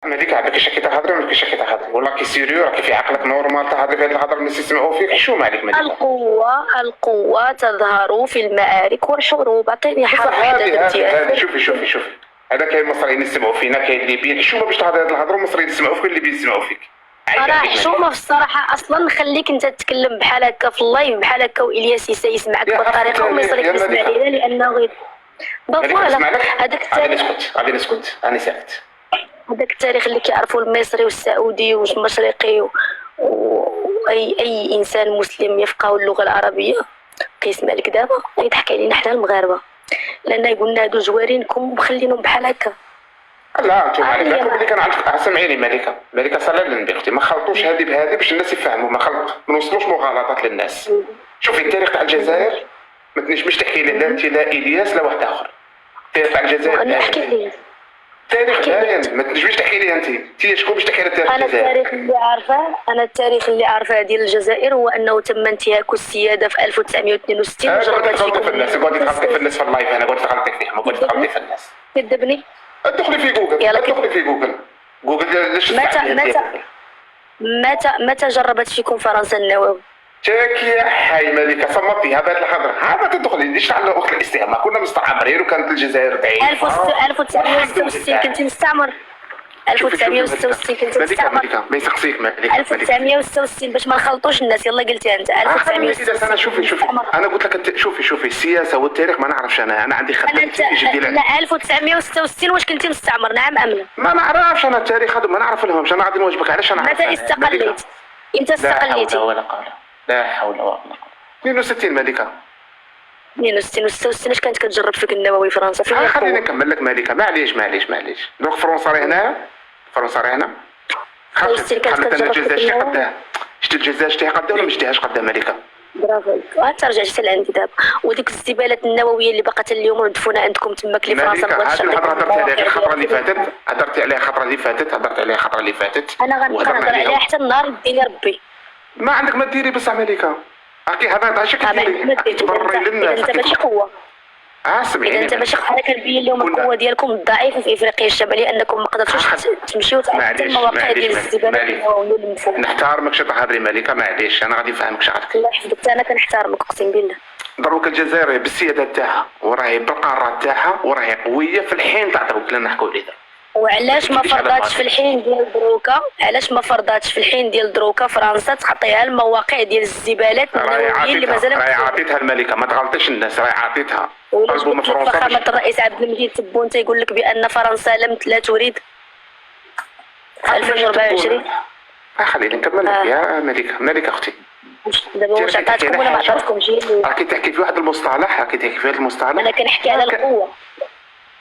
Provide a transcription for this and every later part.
مالك عندك شي كتهضري ولا كيفاش كتهضري ولا كيسيريو راكي في عقلك نورمال تهضري في هاد الهضره الناس يسمعوا فيك حشومه عليك مالك. القوة تظهر في المعارك والحروب. اعطيني بصح حرب واحدة درتيها. هذه شوفي هذا كاين مصريين يسمعوا فينا كاين الليبيين حشومه باش تهضر هاد الهضره والمصريين يسمعوا فيك الليبيين يسمعوا فيك. انا حشومه في الصراحه اصلا نخليك انت تتكلم بحال هكا في اللايف بحال هكا والياس يسمعك بالطريقه ومصري يسمع لينا لانه غير فوالا هذاك التاريخ. غادي نسكت راني ساكت. هذاك التاريخ اللي كيعرفوا المصري والسعودي والمشرقي واي انسان مسلم يفقه اللغه العربيه كيسمع لك دابا يضحك علينا حنا المغاربه لان يقولنا هادو جوارينكم ومخلينهم بحال هكا. لا انتم اللي كان عندك سمعيني مالك صلى الله عليه اختي ما خلطوش هذه بهذه باش الناس يفهموا ما نوصلوش مغالطات للناس. شوفي التاريخ تاع الجزائر ما تنجمش تحكي لي لا انت لا الياس لا واحد اخر. التاريخ تاع الجزائر انا نحكي لك تاريخ باين ما تنجميش تحكي لي انت شكون باش تحكي لي التاريخ انا التاريخ اللي عارفاه ديال الجزائر هو انه تم انتهاك السياده في 1962 وجربت فيكم في الناس قعدت تغلطي في الناس في اللايف انا قلت تغلطي فيهم قلت تغلطي في الناس. كذبني. ادخلي في جوجل ليش متى جربت فيكم فرنسا النووي؟ يا حي مالك صمتيها بهذه الحضره هذا تدخلي ليش على وقت الاستعمار كنا مستعمرين وكانت الجزائر بعيده. 1966 كنت مستعمر. 1966 كنت مستعمر. ما يسقسيك مالك 1966 باش ما نخلطوش الناس يلا قلتيها انت 1966. انا شوفي انا قلت لك شوفي السياسه والتاريخ ما نعرفش انا عندي خدمتي جدي لا 1966 واش كنتي مستعمر نعم ام لا؟ ما نعرفش انا التاريخ هذا ما نعرف لهمش انا غادي نواجبك علاش انا متى استقليت؟ امتى استقليتي؟ لا حول ولا قوه 62 مالكه 62 و66 اش كانت كتجرب فيك النووي فرنسا فين؟ خليني نكمل لك مالكه معليش دروك فرنسا راه هنا خرجت الجزائر شتي قدها شتي الجزائر شتيها قدها ولا ما شتيهاش قدها مالكه؟ برافو انت رجعتي حتى لعندي دابا وديك الزبالات النوويه اللي باقات اليوم مدفونه عندكم تماك اللي فرنسا هذه الهضره هضرتي عليها الخطره اللي فاتت انا غنهضر عليها حتى النهار يديني ربي. ما عندك ما ديري بصح مالكه راكي هذا علاش كديري تبرري للناس انت ماشي قوه. سمعيني انت ماشي انا كنبين لهم القوه ديالكم الضعيفه في افريقيا الشماليه انكم ما قدرتوش تمشيو تعطيو المواقع ديال الزباله. نحتارمك شي تهضري مالكه معليش انا غادي نفهمك شعرك. الله يحفظك انا كنحتارمك اقسم بالله. دروك الجزائر بالسياده تاعها وراهي بالقرارات تاعها وراهي قويه في الحين تاع دروك اللي نحكوا عليه. وعلاش ما فرضاتش في الحين ديال دروكا فرنسا تعطيها المواقع ديال الزبالات النوويه اللي مازال راهي عطيتها الملكه ما تغلطيش الناس راهي عطيتها. طلبوا من فرنسا فخامه الرئيس عبد المجيد تبون تيقول لك بان فرنسا لا تريد 2024. خليني نكمل لك يا ملكه اختي. دابا واش عطاتكم ولا ما عطاتكمش؟ راكي تحكي في واحد المصطلح انا كنحكي على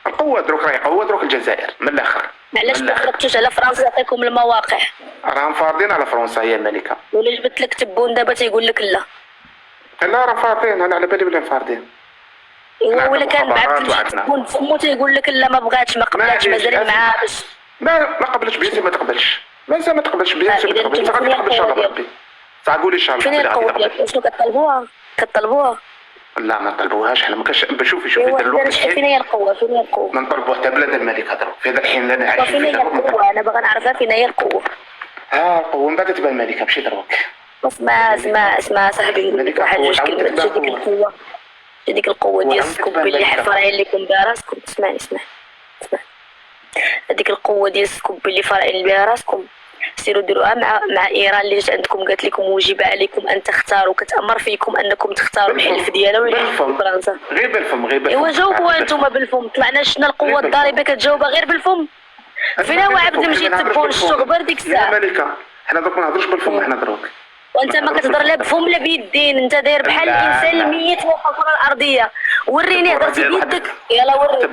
القوه دروك راهي قوه دروك الجزائر من الاخر. علاش ما فرضتوش على فرنسا تعطيكم المواقع؟ راهم فارضين على فرنسا هي الملكه. ولا جبت لك تبون دابا تيقول لك لا راه فارضين انا على بالي بلي فارضين. ولا كان بعد تبون فمو تيقول لك لا ما بغاتش ما قبلاتش مازال معاه باش ما قبلتش بيتي ما تقبلش مازال ما تقبلش بيتي ما تقبلش غادي تقبل ان شاء الله ربي. قولي ان شاء الله. فين القوه شنو كطلبوها؟ لا ما نطلبوهاش حنا ما كاش شوفي فين هي القوه ما نطلبوها حتى بلاد الملك هضروا في هذا الحين اللي انا عايش فين هي القوه انا باغا نعرفها فين هي القوه. القوه من بعد تبان الملكه ماشي دروك. اسمع صاحبي نقول لك واحد جوج كلمات. ديك القوه ديال السكوب اللي حفرين لكم بها راسكم. اسمعني هذيك القوه ديال السكوب اللي فارعين بها راسكم سيروا ديروها مع ايران اللي جات عندكم قالت لكم وجب عليكم ان تختاروا كتامر فيكم انكم تختاروا الحلف ديالها ولا الحلف فرنسا. غير بالفم ايوا جاوبوا انتم بالفم. طلعنا شفنا القوه الضاربه كتجاوبها غير بالفم. فين هو عبد المجيد تبون الشغبر ديك الساعه؟ يا ملكه حنا دوك ما نهضروش بالفم حنا دروك. وانت ما كتهضر لا بفم لا بيدين انت داير بحال الانسان الميت فوق الكره الارضيه. وريني هضرتي بيدك يلا وري.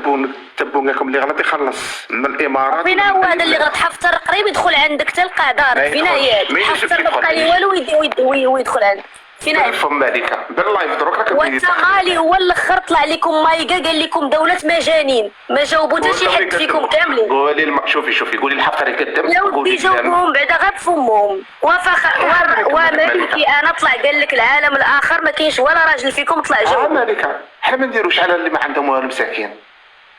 تبون لكم اللي غلط يخلص من الامارات. فين هو هذا اللي غلط حفتر قريب يدخل عندك تلقى دارك فين هي حفتر ما بقى لي والو ويدخل عندك فين هي بالفم مالكه باللايف دروك راك وانت غالي هو الاخر طلع لكم مايكا قال لكم دوله مجانين ما جاوبوا حتى شي حد فيكم كاملين. قولي شوفي قولي الحفتر يقدم لا ودي جاوبهم بعدا غير بفمهم. ومالكي انا طلع قال لك العالم الاخر ما كاينش ولا راجل فيكم طلع جاوب. مالكه حنا ما نديروش على اللي ما عندهم والو مساكين.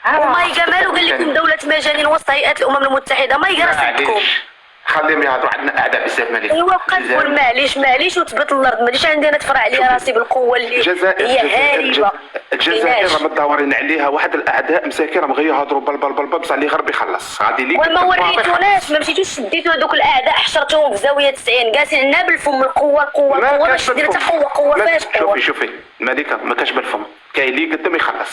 ومايغا مالو قال لكم دولة مجانين وسط هيئات الأمم المتحدة. مايغا راه سدكم. معليش خليهم يهضروا، عندنا اعداء بزاف مليكه. ايوا بقى تقول معليش وتبت الارض، مانيش عندي انا تفرع عليها راسي بالقوه اللي هي هاربه. الجزائر راه مدورين عليها واحد الاعداء مساكين راهم غير يهضروا بل بصح اللي غرب يخلص غادي ليك. وما وريتوناش، ما مشيتوش شديتوا هذوك الاعداء حشرتوهم في زاويه 90 جالسين عندنا بالفم القوه باش دير حتى قوه فاش قوه. شوفي مليكه ما كاش بالفم، كاين اللي قدام يخلص.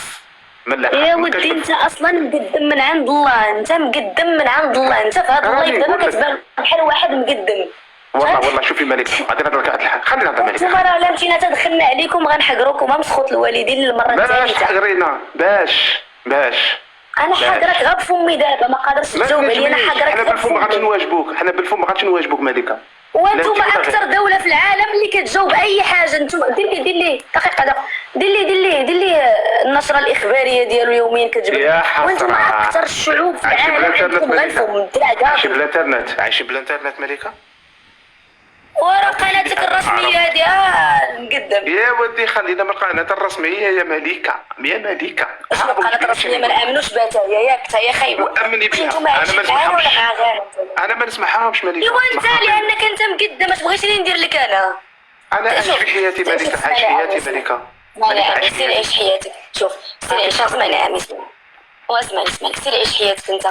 يا ودي انت اصلا مقدم من عند الله، انت مقدم من عند الله، انت في هذا اللايف دابا كتبان بحال واحد مقدم. والله شوفي مليكه غادي نهضر لك هاد الحاجه، خلينا نهضر مليكه. انتوما راه لا مشينا تدخلنا عليكم غنحقروكم مسخوط الوالدين للمره الثالثه. باش تحقرينا باش انا حاضرك غير بفمي دابا، ما قادرش تجاوب عليا. انا حاضرك حنا بالفم ما غاديش نواجبوك، حنا بالفم ما غاديش نواجبوك مليكه. وانتم اكثر دوله في العالم اللي كتجاوب اي حاجه. انتم دير لي دقيقه دير لي النشره الاخباريه ديالو يوميا كتجبد. وانتم اكثر الشعوب في العالم عندكم غلفهم الدرع كاع. عايشين بالانترنت مليكه. ورا قناتك الرسميه هذه نقدم. يا ودي خلينا من القناه الرسميه يا مليكه يا مليكه. شنو القناه الرسميه ما نامنوش بها حتى هي، ياك حتى هي خايبه. امني بها انا ما نسمعهمش مليكه. ايوا انت لانك انت مقدم، اش بغيتيني ندير لك انا اعيش في حياتي مليكه، عيش حياتي مليكه. سير عيش حياتك. شوف سير عيش، اسمعني عمي واسمعني سير عيش حياتك انت.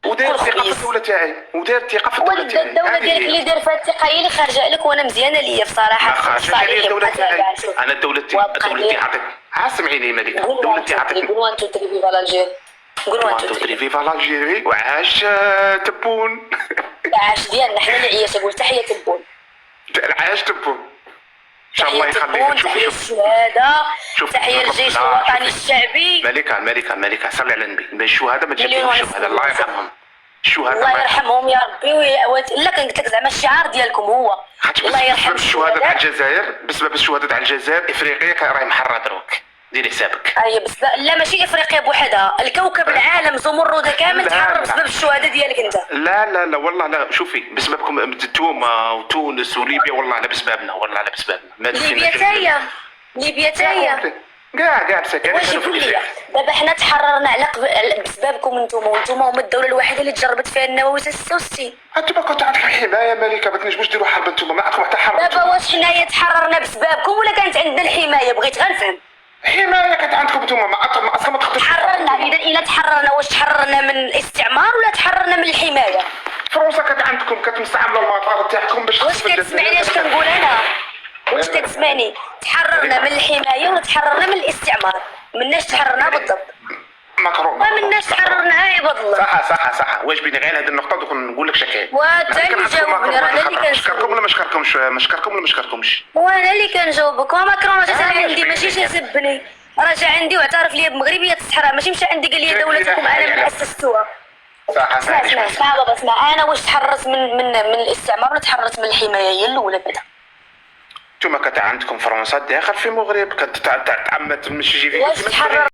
وداير الثقه في الدوله تاعي، وداير الثقه في الدوله تاعي. الدوله ديالك اللي دار فيها الثقه هي اللي خارجه عليك، وانا مزيانه ليا بصراحه. صحيح الدوله تاعي انا دولتي عطيك. سمعيني مليكه، دولتي عطيك. قول 1 2 3 فيفا لالجيري. قول 1 2 3 فيفا لالجيري. وعاش تبون. عاش ديالنا حنا اللي عياش. قول تحيه تبون. عاش تبون ان شاء الله يخليك. تحيه الشهاده، تحيه الجيش الوطني الشعبي. مليكه صلي على النبي. الشهداء ما تجيبوش الشهداء، الله يرحمهم. الشهداء الله يرحمهم يا ربي. لا كنت لك زعما الشعار ديالكم هو الله يرحم الشهداء تاع الجزائر. بسبب الشهداء تاع الجزائر افريقيا راهي محرة دروك، ديري حسابك. بس لا ماشي افريقيا بوحدها، الكوكب العالم زمرده كامل تحرر بسبب الشهداء ديالك انت. لا والله لا. شوفي بسببكم انتوما وتونس وليبيا، والله لا بسببنا، والله لا بسببنا. ليبيا تاهي كاع مساكين. واش يقول لي دابا حنا تحررنا على بسببكم وانتوما هما الدوله الوحيده اللي تجربت فيها النووي 66. انتوما كنتوا عندكم حمايه مليكه، ما تنجموش ديروا حرب. انتوما ما عندكم حتى حرب. دابا واش حنايا تحررنا بسببكم ولا كانت عندنا الحمايه؟ بغيت غنفهم. حمايه كانت عندكم انتوما، ما اصلا ما تقدروش تحررنا. اذا تحررنا واش تحررنا من الاستعمار ولا تحررنا من الحمايه؟ فرنسا كانت عندكم، كانت مستعمله المطار تاعكم باش واش كتسمعني اش كنقول انا؟ واش كتسمعني؟ تحررنا من الحمايه ولا تحررنا من الاستعمار؟ مناش تحررنا بالضبط؟ مكرون ما مناش تحررنا عباد الله. صح واجبيني غير هذه النقطه دوك نقول لك شكاين. وثاني جاوبني، راه انا اللي كنشكركم ولا ما شكركمش. وانا اللي كنجاوبك. وماكرون جا عندي ماشي جاسبني، راه جا عندي واعترف لي بمغربيه الصحراء، ماشي مشى عندي قال لي دولتكم انا اللي اسستوها. اسمع بابا اسمع، انا واش تحررت من الاستعمار ولا تحررت من الحمايه؟ هي الاولى بعدا. نتوما كانت عندكم فرنسا داخل في المغرب، كانت تعمت تمشي في. واش تحرر